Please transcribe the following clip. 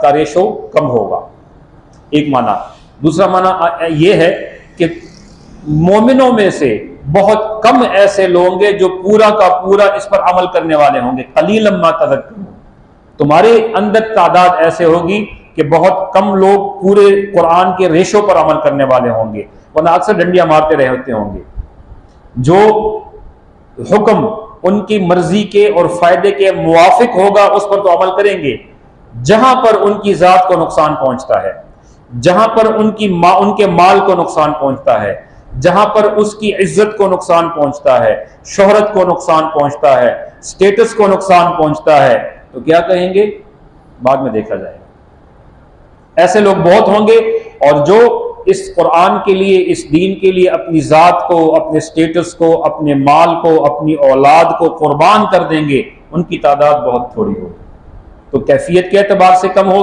کا ریشو کم ہوگا، ایک معنی۔ دوسرا معنی یہ ہے کہ مومنوں میں سے بہت کم ایسے لوگ ہوں گے جو پورا کا پورا اس پر عمل کرنے والے ہوں گے۔ قلیلا ما تذکرون، تمہارے اندر تعداد ایسے ہوگی کہ بہت کم لوگ پورے قرآن کے ریشوں پر عمل کرنے والے ہوں گے، ورنہ اکثر ڈنڈیاں مارتے رہے ہوتے ہوں گے۔ جو حکم ان کی مرضی کے اور فائدے کے موافق ہوگا اس پر تو عمل کریں گے، جہاں پر ان کی ذات کو نقصان پہنچتا ہے، جہاں پر ان کے مال کو نقصان پہنچتا ہے، جہاں پر اس کی عزت کو نقصان پہنچتا ہے، شہرت کو نقصان پہنچتا ہے، سٹیٹس کو نقصان پہنچتا ہے، تو کیا کہیں گے؟ بعد میں دیکھا جائے گا۔ ایسے لوگ بہت ہوں گے، اور جو اس قرآن کے لیے، اس دین کے لیے اپنی ذات کو، اپنے سٹیٹس کو، اپنے مال کو، اپنی اولاد کو قربان کر دیں گے، ان کی تعداد بہت تھوڑی ہوگی۔ تو کیفیت کے اعتبار سے کم ہوگی۔